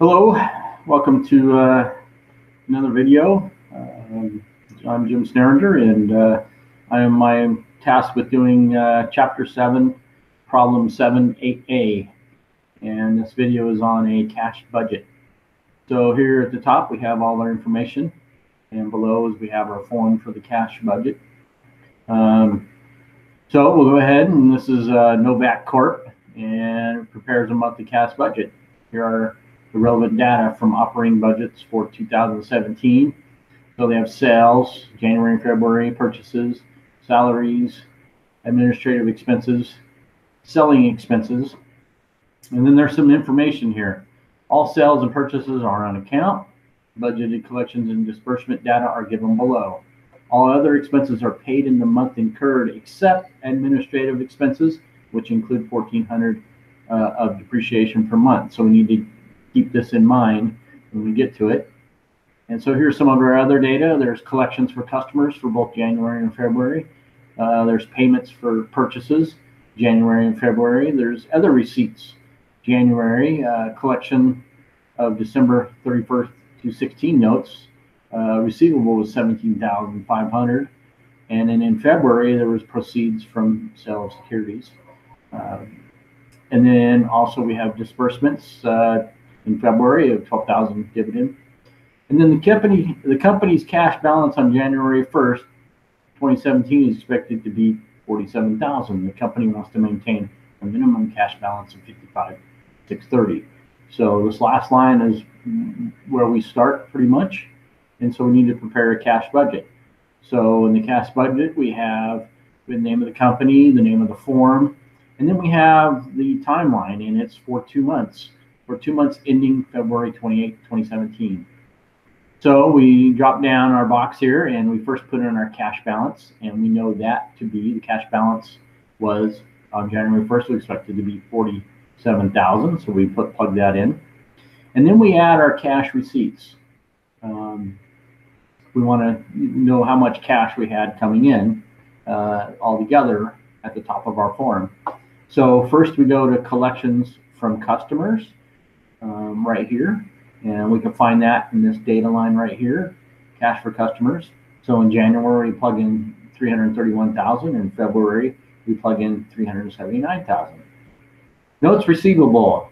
Hello, welcome to another video. I'm Jim Snaringer, and I'm tasked with doing Chapter 7, Problem 7-8A, and this video is on a cash budget. So here at the top we have all our information, and below we have our form for the cash budget. So we'll go ahead, and this is Novak Corp, and it prepares a monthly cash budget. Here are the relevant data from operating budgets for 2017. So they have sales, January and February, purchases, salaries, administrative expenses, selling expenses, and then there's some information here. All sales and purchases are on account. Budgeted collections and disbursement data are given below. All other expenses are paid in the month incurred except administrative expenses, which include $1,400 of depreciation per month. So we need to keep this in mind when we get to it. And so here's some of our other data. There's collections for customers for both January and February. There's payments for purchases, January and February. There's other receipts, January, collection of December 31st to 16 notes. Receivable was $17,500, and then in February there was proceeds from sale of securities, and then also we have disbursements in February of $12,000 dividend, and then the company's cash balance on January 1st, 2017 is expected to be $47,000. The company wants to maintain a minimum cash balance of $55,630. So this last line is where we start pretty much. And so we need to prepare a cash budget. So in the cash budget, we have the name of the company, the name of the form, and then we have the timeline, and it's for 2 months. For 2 months ending February 28, 2017. So we drop down our box here, and we first put in our cash balance, and we know that to be, the cash balance was on January 1st, we expected to be $47,000, so we plug that in. And then we add our cash receipts. We want to know how much cash we had coming in altogether at the top of our form. So first we go to collections from customers right here, and we can find that in this data line right here, cash for customers. So in January we plug in $331,000, in February we plug in $379,000. Notes receivable.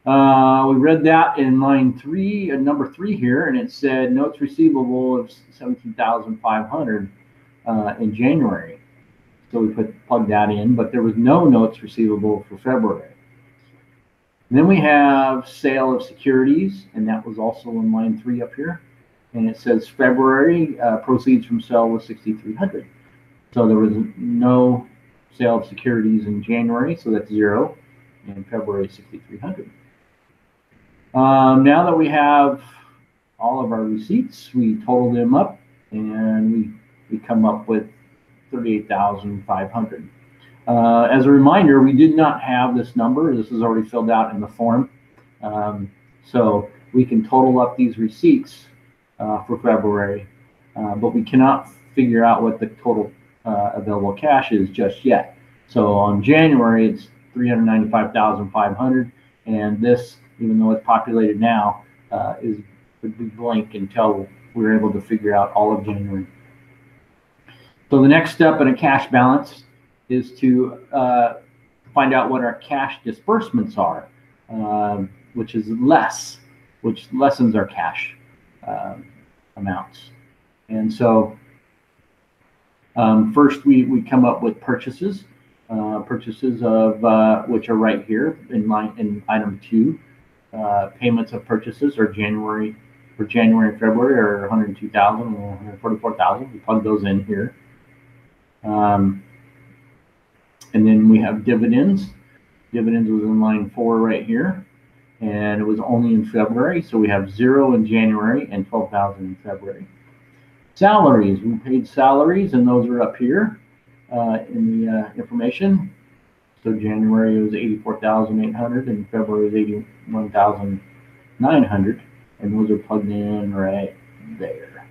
We read that in line 3, number 3 here, and it said notes receivable of $17,500 in January. So we plug that in, but there was no notes receivable for February. And then we have sale of securities, and that was also in line 3 up here. And it says February proceeds from sale was $6,300. So there was no sale of securities in January, so that's 0. And February $6,300. Now that we have all of our receipts, we total them up, and we come up with $38,500. As a reminder, we did not have this number. This is already filled out in the form. So we can total up these receipts for February, but we cannot figure out what the total available cash is just yet. So on January, it's $395,500, and this, even though it's populated now, would be blank until we're able to figure out all of January. So the next step in a cash balance is to find out what our cash disbursements are, which lessens our cash amounts. And so first we come up with purchases. Purchases of which are right here in item 2. Payments of purchases are January and February are $102,000 and $144,000. We plug those in here. And then we have dividends. Dividends was in line 4 right here, and it was only in February, so we have 0 in January and $12,000 in February. Salaries, we paid salaries, and those are up here in the information. So January was $84,800, and February was $81,900, and those are plugged in right there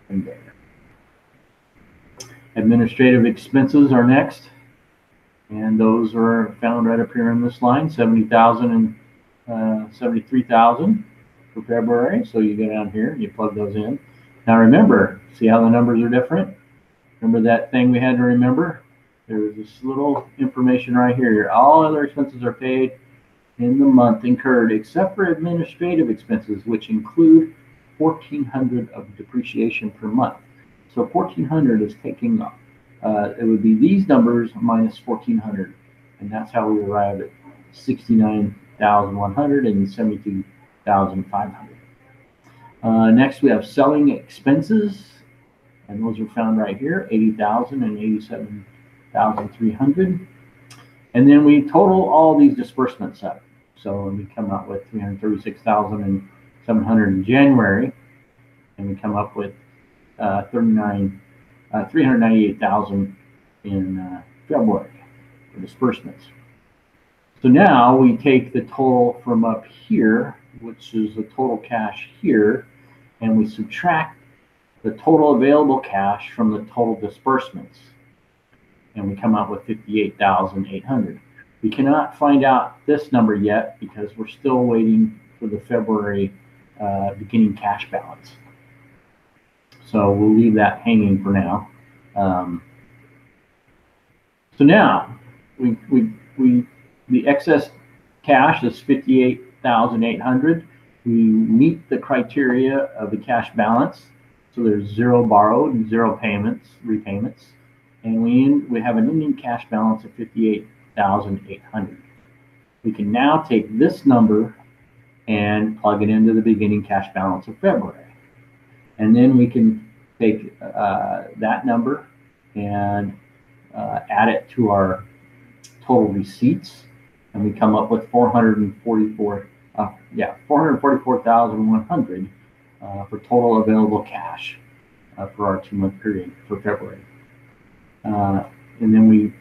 and there. Administrative expenses are next, and those are found right up here in this line, $70,000 in $73,000 for February. So you go down here and you plug those in. Now remember, see how the numbers are different? Remember that thing we had to remember? There's this little information right here. All other expenses are paid in the month incurred except for administrative expenses, which include $1,400 of depreciation per month. So $1,400 is taking up. It would be these numbers minus $1,400, and that's how we arrive at $69,100 and $72,500. Next, we have selling expenses, and those are found right here, $80,000 and $87,300. And then we total all these disbursements up. So we come out with $336,700 in January, and we come up with $398,000 in February for disbursements. So now we take the total from up here, which is the total cash here, and we subtract the total available cash from the total disbursements, and we come out with $58,800. We cannot find out this number yet because we're still waiting for the February beginning cash balance. So we'll leave that hanging for now. So now the excess cash is $58,800. We meet the criteria of the cash balance. So there's 0 borrowed and 0 repayments. And we have an ending cash balance of $58,800. We can now take this number and plug it into the beginning cash balance of February. And then we can take that number and add it to our total receipts, and we come up with $444,100 for total available cash for our 2-month period for February. And then we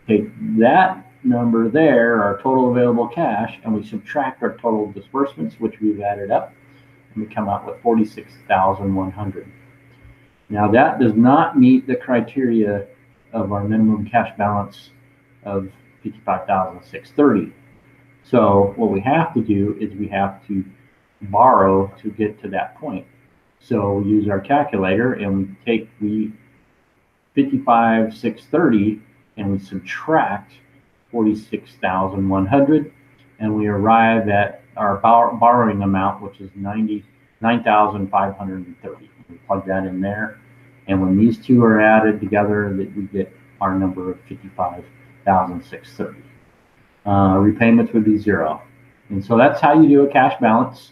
take that number there, our total available cash, and we subtract our total disbursements, which we've added up, and we come out with $46,100. Now that does not meet the criteria of our minimum cash balance of $55,630. So what we have to do is we have to borrow to get to that point. So we use our calculator and we take the $55,630 and we subtract $46,100, and we arrive at our borrowing amount, which is $99,530. We plug that in there, and when these two are added together, we get our number of $55,630. Repayments would be 0. And so that's how you do a cash balance.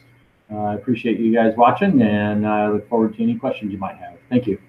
I appreciate you guys watching, and I look forward to any questions you might have. Thank you.